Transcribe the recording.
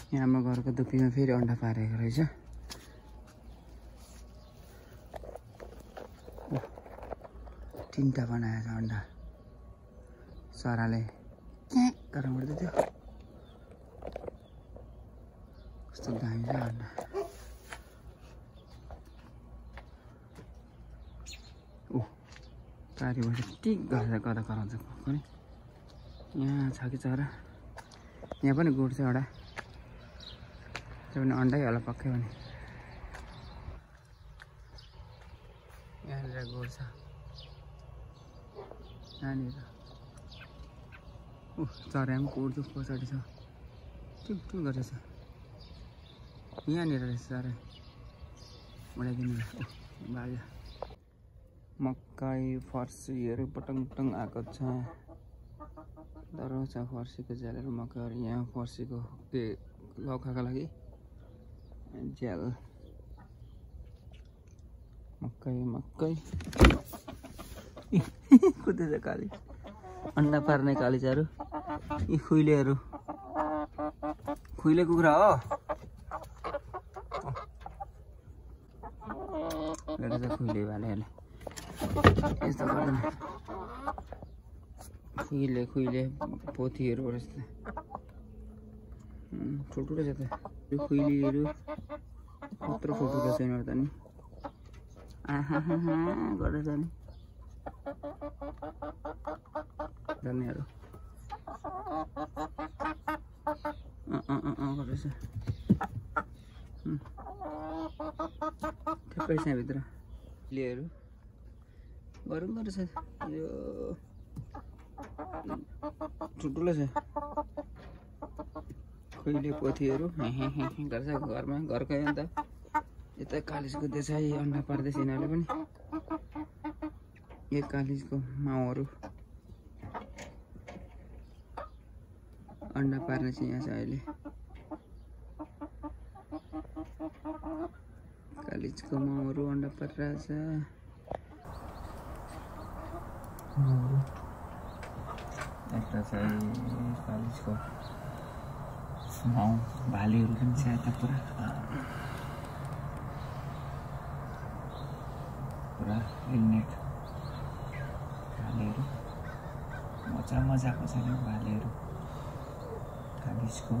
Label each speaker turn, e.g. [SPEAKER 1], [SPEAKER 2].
[SPEAKER 1] यहाँ हाम्रो घरको दुपीमा फेरि अन्डा पारेको रहेछ। तीनटा बनाएको छ अन्डा। सराले क्याक गरेर उड्दै थियो। कस्तो दामी छ अन्डा। पारिबाट टिक गरेर कराउँछ पनि। यहाँ छ कि चरा। यहाँ पनि गुड छ एउटा। त्यो पनि अन्डै होला पक्कै पनि। यहाँनिर गुड छ। यहाँनिर चरा पनि कुर्छु पछाडि छ। टुक टुक गरेछ। यहाँनिर रहेछ चरा। उडाइदिनु बाजा। मकै फर्सीहरू पटङ पटङ आएको छ। डराउँछ छ फर्सीको झ्यालहरू मकैहरू। यहाँ फर्सीको के लौकाको लागि झ्याल। मकै मकै कुदेछ काली। अन्डा पार्ने कालिजाहरू। यी खुइलेहरू। खुइले कुखुरा हो। खुइले भालेहरूले यस्तो गर्दैन। खुइले पोथीहरू रहेछ। ठुल्ठुलो छ त यो खुइलीहरू। कत्रो ठुल्ठुलो छ यिनीहरू त नि। आहा गर्दैछ नि गर्नेहरू। गर्दैछ। ठ्याक्कै छ यहाँभित्र लिएर गरौँ गरेछ। यो ठुल्ठुलो छ। खुइले पोथीहरू गर्छ घरमा। घरकै अन्त यता कालिज कुद्दैछ। अन्डा पार्दैछ यिनीहरूले पनि। यो कालिजको माउहरू अन्डा पार्ने चाहिँ यहाँ छ अहिले। कालिजको माउहरू अन्डा पारिरहेछ। यता चाहिँ कालिजको माउ भालेहरू पनि छ यता पुरा हेलमेट भालेहरू मजाको छ नि भालेहरू कालिजको।